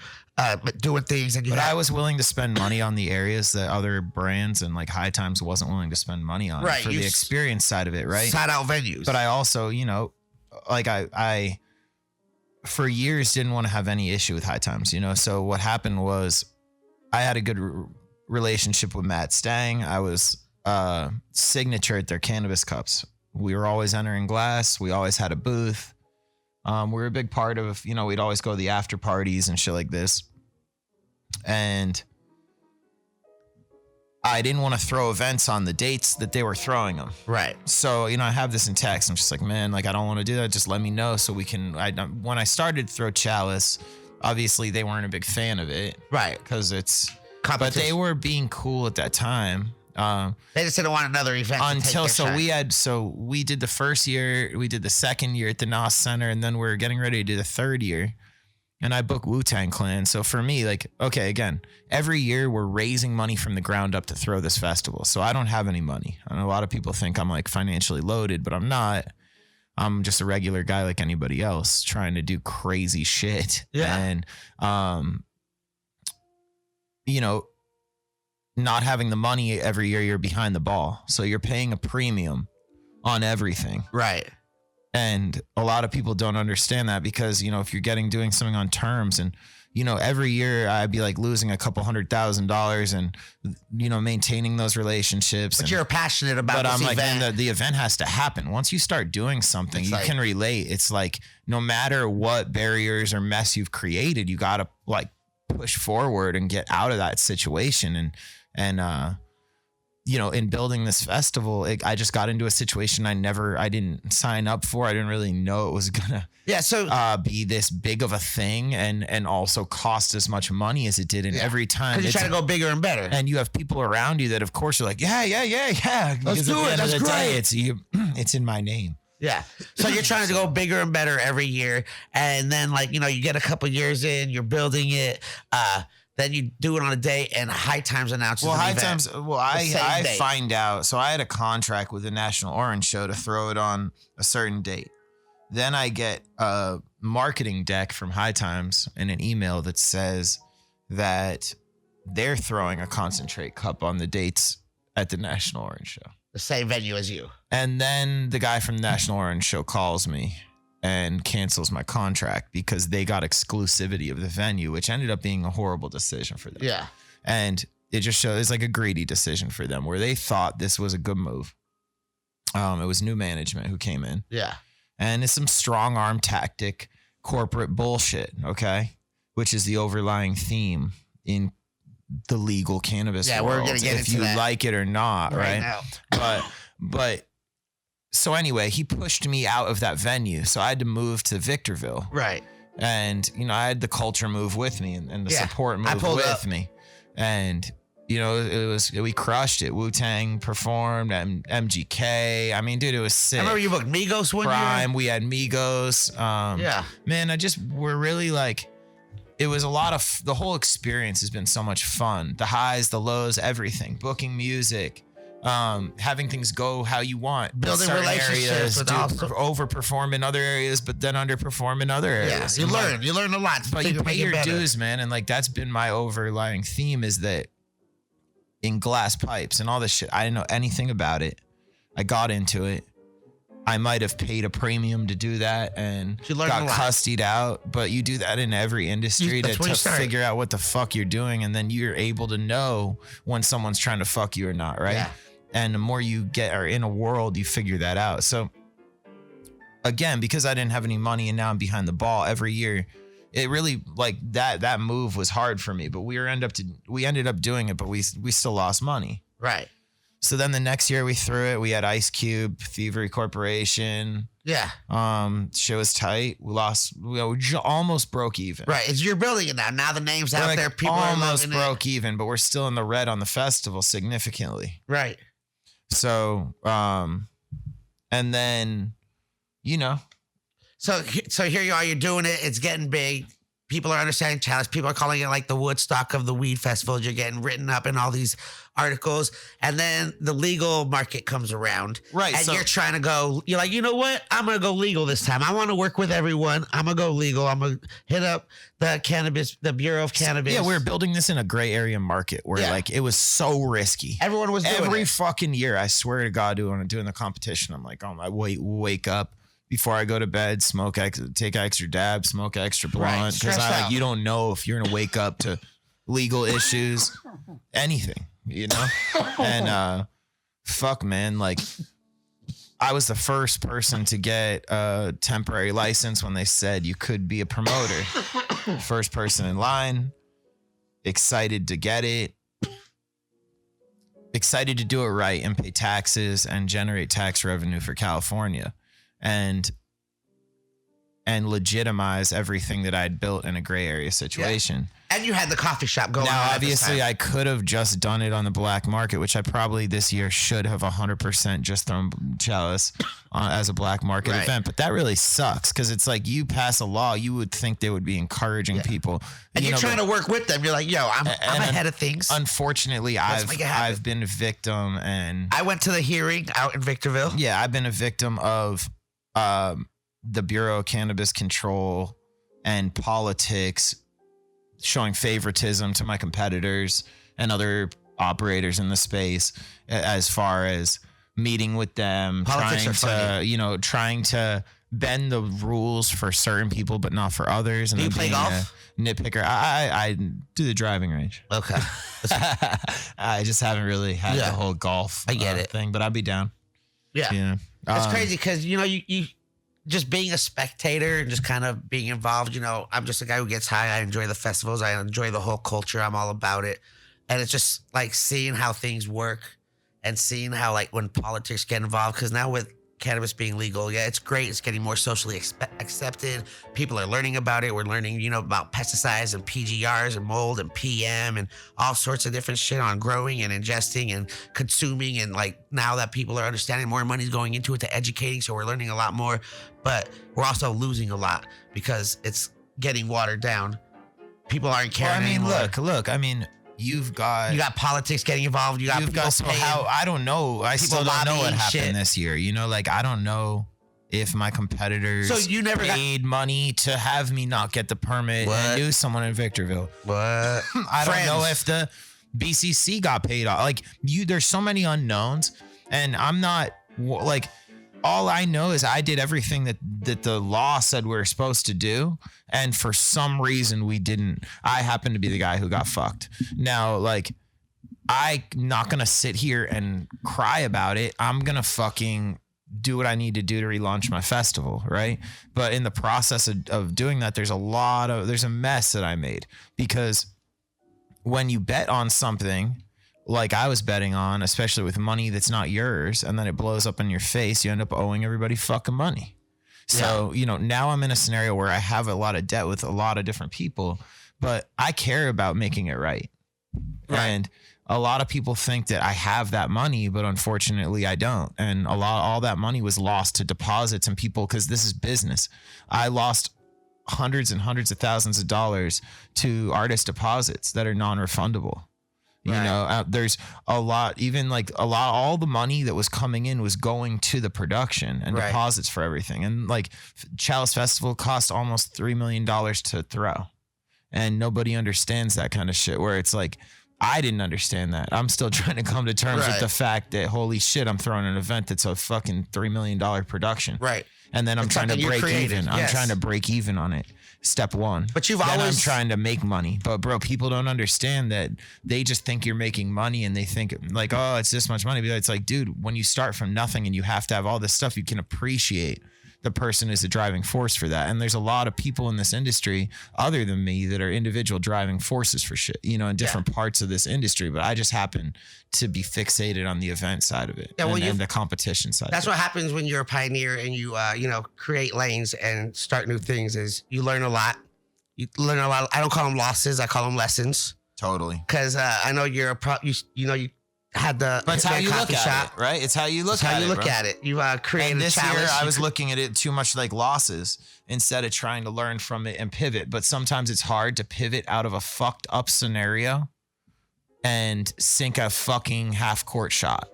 doing things. And I was willing to spend money on the areas that other brands and like High Times wasn't willing to spend money on, for the experience side of it, right? Side out venues. But I also, you know, like I for years didn't want to have any issue with High Times, you know? So what happened was I had a good relationship with Matt Stang. I was signature at their cannabis cups. We were always entering glass. We always had a booth. We were a big part of, you know, we'd always go to the after parties and shit like this. And I didn't want to throw events on the dates that they were throwing them. Right. So, you know, I have this in text. I'm just like, man, like, I don't want to do that. Just let me know so we can. When I started to throw Chalice, obviously they weren't a big fan of it. Right. Because it's. But they were being cool at that time. They just didn't want another event. We did the first year, we did the second year at the NOS Center, and then we're getting ready to do the third year. And I booked Wu-Tang Clan. So for me, like, okay, again, every year we're raising money from the ground up to throw this festival. So I don't have any money. I know a lot of people think I'm like financially loaded, but I'm not. I'm just a regular guy like anybody else trying to do crazy shit. Yeah. And, you know, not having the money every year, you're behind the ball. So you're paying a premium on everything. Right. And a lot of people don't understand that because, you know, if you're doing something on terms, and, you know, every year I'd be like losing a couple $100,000 and, you know, maintaining those relationships. But you're passionate about this event. Man, the event has to happen. Once you start doing something, you can relate. It's like, no matter what barriers or mess you've created, you got to like push forward and get out of that situation. And you know, in building this festival, I just got into a situation I didn't sign up for. I didn't really know it was gonna be this big of a thing and also cost as much money as it did. And every time because you're trying to go bigger and better, and you have people around you that, of course, are like, yeah. Let's do it. That's great. It's in my name. Yeah. So you're trying to go bigger and better every year, and then like, you know, you get a couple years in, you're building it. Then you do it on a day, and High Times announces. Well, High Times. Well, I find out. So I had a contract with the National Orange Show to throw it on a certain date. Then I get a marketing deck from High Times in an email that says that they're throwing a concentrate cup on the dates at the National Orange Show, the same venue as you. And then the guy from the National Orange Show calls me and cancels my contract because they got exclusivity of the venue, which ended up being a horrible decision for them. Yeah. And it just shows it's like a greedy decision for them where they thought this was a good move. It was new management who came in. Yeah. And it's some strong arm tactic, corporate bullshit, okay? Which is the overlying theme in the legal cannabis world. We're going to get into that. If you like it or not, right? Now. But so anyway, he pushed me out of that venue. So I had to move to Victorville. Right. And, you know, I had the culture move with me and the support move with me. And, we crushed it. Wu-Tang performed, MGK. I mean, dude, it was sick. I remember you booked Migos one Prime, year. we had Migos. Man, we're really like, it was a lot of, the whole experience has been so much fun. The highs, the lows, everything. Booking music, having things go how you want. Building relationships with overperform in other areas, but then underperform in other areas. Yeah, you learn a lot. But you pay your dues, man. And like, that's been my overlying theme, is that in glass pipes and all this shit, I didn't know anything about it. I got into it. I might have paid a premium to do that and got cussed out, but you do that in every industry to figure out what the fuck you're doing, and then you're able to know when someone's trying to fuck you or not, right? Yeah. And the more you are in a world, you figure that out. So again, because I didn't have any money and now I'm behind the ball every year, it really, like, that move was hard for me, but we ended up doing it, but we still lost money. Right. So then the next year we threw it. We had Ice Cube, Thievery Corporation. Yeah. Shit was tight. We almost broke even. Right. You're building it now. Now the name's out there. People almost broke even, but we're still in the red on the festival significantly. Right. So, and then, So here you are. You're doing it. It's getting big. People are understanding Chalice. People are calling it like the Woodstock of the weed festivals. You're getting written up in all these articles. And then the legal market comes around. Right. And you're trying to go, you're like, you know what? I'm going to go legal this time. I want to work with everyone. I'm going to go legal. I'm going to hit up the Bureau of Cannabis. Yeah, we were building this in a gray area market where like it was so risky. Everyone was doing every fucking year. I swear to God, when I'm doing the competition, I'm like, oh my, wake up. Before I go to bed, take extra dab, smoke extra blunt. Because you don't know if you're going to wake up to legal issues, anything, And fuck, man, like, I was the first person to get a temporary license when they said you could be a promoter. First person in line, excited to get it. Excited to do it right and pay taxes and generate tax revenue for California. And legitimize everything that I'd built in a gray area situation. Yeah. And you had the coffee shop going on. Now, obviously, I could have just done it on the black market, which I probably this year should have 100% just thrown Chalice as a black market event. But that really sucks, because it's like, you pass a law, you would think they would be encouraging people. And you're trying to work with them. You're like, yo, I'm ahead of things. Unfortunately, I've been a victim. And I went to the hearing out in Victorville. Yeah, I've been a victim of the Bureau of Cannabis Control and politics showing favoritism to my competitors and other operators in the space, as far as meeting with them, trying to bend the rules for certain people but not for others. And do you play golf? Nitpicker. I do the driving range. Okay. I just haven't really had the whole golf thing, but I'd be down. Yeah. It's crazy because, you just being a spectator and just kind of being involved, I'm just a guy who gets high. I enjoy the festivals. I enjoy the whole culture. I'm all about it. And it's just like seeing how things work and seeing how, like, when politics get involved, because now with cannabis being legal, it's great. It's getting more socially accepted. People are learning about it. We're learning, about pesticides and PGRs and mold and PM and all sorts of different shit on growing and ingesting and consuming. And like, now that people are understanding, more money's going into it to educating. So we're learning a lot more, but we're also losing a lot because it's getting watered down. People aren't caring anymore. Look, you got politics getting involved. You got people paying. I don't know. I still don't know what happened this year. I don't know if my competitors paid money to have me not get the permit and knew someone in Victorville. What? I don't know if the BCC got paid off. Like, there's so many unknowns, and I'm not like. All I know is I did everything that the law said we were supposed to do. And for some reason we didn't. I happen to be the guy who got fucked. Now, like, I'm not going to sit here and cry about it. I'm going to fucking do what I need to do to relaunch my festival. Right. But in the process of doing that, there's a mess that I made, because when you bet on something, like I was betting on, especially with money that's not yours, and then it blows up in your face, you end up owing everybody fucking money. So, now I'm in a scenario where I have a lot of debt with a lot of different people, but I care about making it right. Right. And a lot of people think that I have that money, but unfortunately I don't. And all that money was lost to deposits and people, because this is business. I lost hundreds and hundreds of thousands of dollars to artist deposits that are non-refundable. You know, there's a lot, all the money that was coming in was going to the production and deposits for everything. And like Chalice Festival cost almost $3 million to throw. And nobody understands that kind of shit, where it's like, I didn't understand that. I'm still trying to come to terms with the fact that, holy shit, I'm throwing an event that's a fucking $3 million production. Right. And then I'm trying to break even. I'm trying to break even on it. Step one. But I'm trying to make money. But bro, people don't understand that. They just think you're making money and they think like, oh, it's this much money. But it's like, dude, when you start from nothing and you have to have all this stuff, you can appreciate the person is the driving force for that. And there's a lot of people in this industry other than me that are individual driving forces for shit, you know, in different parts of this industry. But I just happen to be fixated on the event side of it and the competition side. That's what happens when you're a pioneer and you, create lanes and start new things. Is you learn a lot. You learn a lot. I don't call them losses. I call them lessons. Totally. Because I know you're you had the but it's how you look at it, right? It's how you look at it. You created this Chalice. year I was looking at it too much like losses instead of trying to learn from it and pivot. But sometimes it's hard to pivot out of a fucked up scenario and sink a fucking half court shot,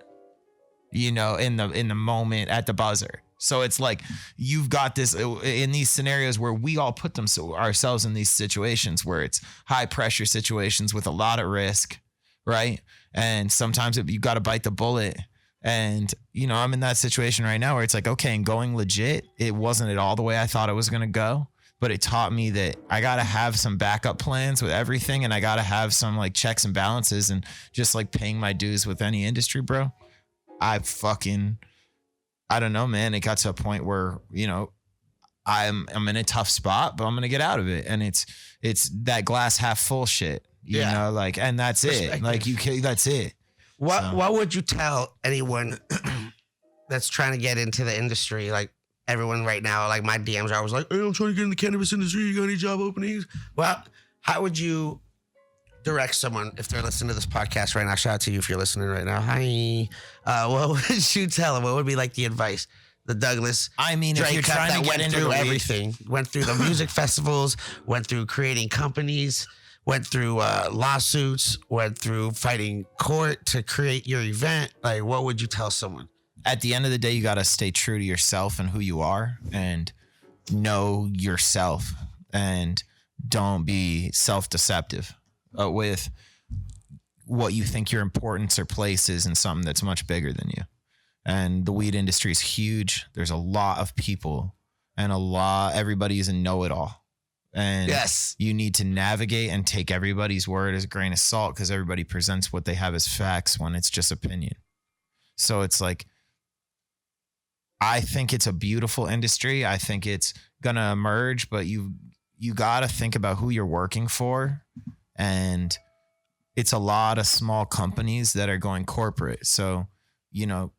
you know, in the moment at the buzzer. So it's like you've got this in these scenarios where we all put ourselves in these situations where it's high pressure situations with a lot of risk, right? And sometimes you got to bite the bullet. And, you know, I'm in that situation right now where it's like, okay, and going legit, it wasn't at all the way I thought it was going to go. But it taught me that I got to have some backup plans with everything. And I got to have some like checks and balances, and just like paying my dues with any industry, bro. I don't know, man. It got to a point where, you know, I'm in a tough spot, but I'm going to get out of it. And it's that glass half full shit. You know, like, and that's it. Like that's it. What would you tell anyone that's trying to get into the industry? Like everyone right now, like my DMs are always like, hey, I'm trying to get in the cannabis industry. You got any job openings? Well, how would you direct someone if they're listening to this podcast right now? Shout out to you if you're listening right now. Hi. What would you tell them? What would be like the advice? The Douglas. I mean, if you're trying to get into everything, went through the music festivals, went through creating companies, went through lawsuits, went through fighting court to create your event. Like, what would you tell someone? At the end of the day, you got to stay true to yourself and who you are, and know yourself, and don't be self-deceptive with what you think your importance or place is in something that's much bigger than you. And the weed industry is huge. There's a lot of people, and everybody is a know-it-all. And you need to navigate and take everybody's word as a grain of salt, because everybody presents what they have as facts when it's just opinion. So it's like, I think it's a beautiful industry. I think it's going to emerge, but you got to think about who you're working for. And it's a lot of small companies that are going corporate. So, you know,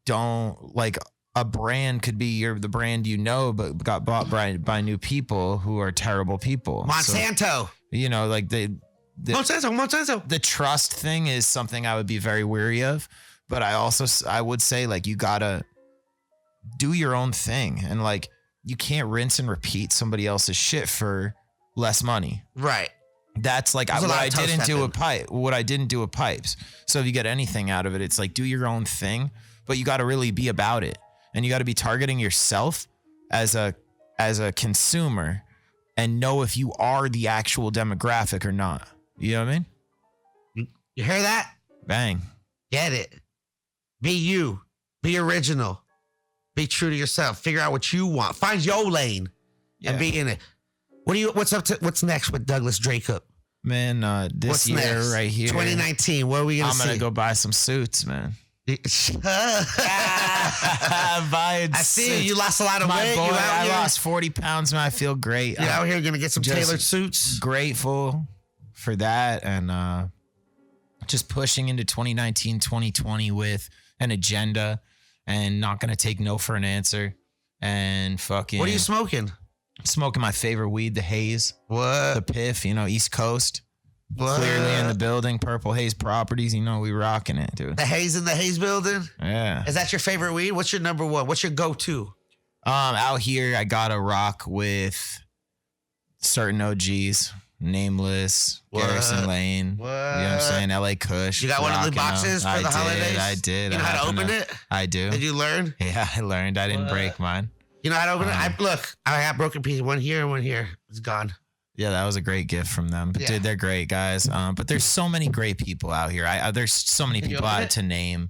don't like... A brand could be the brand, you know, but got bought by new people who are terrible people. Monsanto. So, you know, like Monsanto. The trust thing is something I would be very weary of. But I would say, like, you gotta do your own thing, and like you can't rinse and repeat somebody else's shit for less money. Right. That's like what I didn't do with pipes. So if you get anything out of it, it's like, do your own thing, but you got to really be about it. And you got to be targeting yourself as a consumer, and know if you are the actual demographic or not. You know what I mean? You hear that? Bang. Get it. Be you. Be original. Be true to yourself. Figure out what you want. Find your lane and be in it. What's next with Douglas Dracup? Man, this year next? Right here. 2019. What are we going to see? I'm going to go buy some suits, man. I see you lost a lot of weight. Boy, I lost 40 pounds, man. I feel great. You're out here gonna get some tailored suits. Grateful for that, and just pushing into 2019, 2020 with an agenda, and not gonna take no for an answer. And fucking, what are you smoking? Smoking my favorite weed, the haze. What? The piff, you know, East Coast. What? Clearly in the building, Purple Haze Properties. You know we rocking it, dude. The Haze in the Haze building? Yeah. Is that your favorite weed? What's your number one? What's your go-to? Out here, I gotta rock with certain OGs. Nameless, Garrison Lane. What? You know what I'm saying? LA Kush. You got one of the boxes for the holidays? I did. You know how to open it? I do. Did you learn? Yeah, I learned. I didn't break mine. You know how to open it? I have broken pieces. One here and one here. It's gone. Yeah, that was a great gift from them. But dude, they're great guys. But there's so many great people out here. There's so many people I had to name.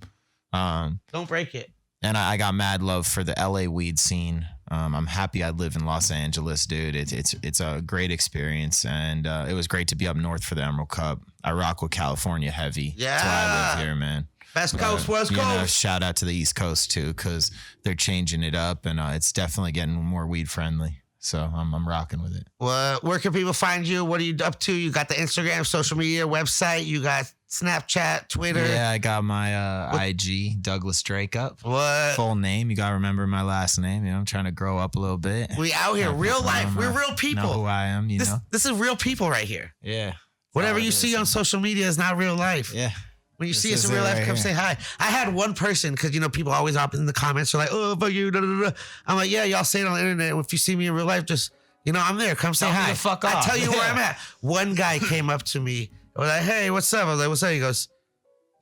Don't break it. And I got mad love for the LA weed scene. I'm happy I live in Los Angeles, dude. It's a great experience, and it was great to be up north for the Emerald Cup. I rock with California heavy. Yeah, that's why I live here, man. West Coast, West Coast. Shout out to the East Coast too, because they're changing it up, and it's definitely getting more weed friendly. So I'm rocking with it. Well, where can people find you? What are you up to? You got the Instagram, social media, website. You got Snapchat, Twitter. Yeah, I got my IG, Douglas Dracup. What? Full name. You got to remember my last name. You know, I'm trying to grow up a little bit. We out here, real life. We're real people. Know who I am, you know? This is real people right here. Yeah. Whatever you see on social media is not real life. Yeah. When you see us in real life, come say hi. I had one person, because, you know, people always up in the comments are like, oh, fuck you, da, da, da. I'm like, yeah, y'all say it on the internet. If you see me in real life, just, you know, I'm there. Come say hi. The fuck I off. tell you where I'm at. One guy came up to me. I was like, hey, what's up? I was like, what's up? He goes,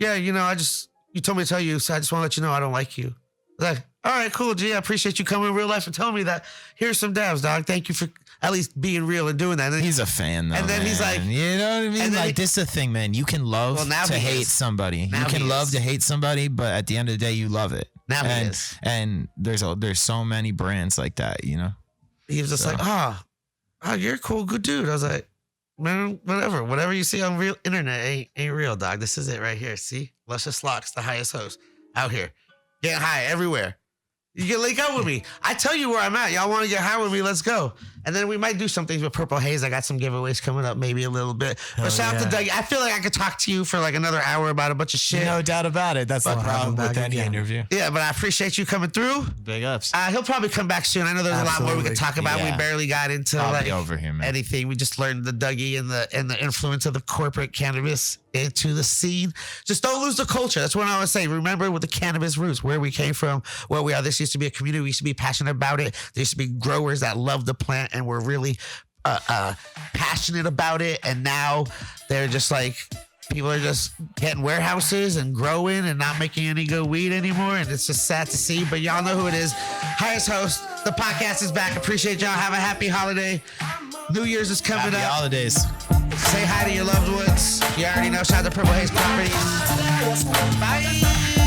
yeah, you know, you told me to tell you, so I just want to let you know I don't like you. I was like, all right, cool, G. I appreciate you coming in real life and telling me that. Here's some dabs, dog. Thank you for at least being real and doing that. And then, he's a fan, though. And then he's like, you know what I mean? Like, this is the thing, man. You can love to hate somebody. You can love to hate somebody, but at the end of the day, you love it. Now he is. And there's so many brands like that, you know? He was just like, oh, you're a cool, good dude. I was like, man, whatever you see on real internet ain't real, dog. This is it right here. See? Luscious Locks, the highest host out here. Getting high everywhere. You can link up with me. I tell you where I'm at. Y'all want to get high with me? Let's go. And then we might do some things with Purple Haze. I got some giveaways coming up, maybe a little bit. But shout out to Dougie. I feel like I could talk to you for like another hour about a bunch of shit. No doubt about it. That's the problem with any interview. Yeah, but I appreciate you coming through. Big ups. He'll probably come back soon. I know there's a lot more we could talk about. Yeah. We barely got into I'll be over here, man. anything. We just learned the Dougie and the influence of the corporate cannabis into the scene. Just don't lose the culture. That's what I always say. Remember with the cannabis roots, where we came from, where we are. This used to be a community. We used to be passionate about it. There used to be growers that love the plant and were really passionate about it. And now they're just like, people are just getting warehouses and growing and not making any good weed anymore. And it's just sad to see. But y'all know who it is. Highest host. The podcast is back. Appreciate y'all. Have a happy holiday. New Year's is coming Happy up. holidays. Say hi to your loved ones. You already know. Shout out to Purple Haze Properties. Bye.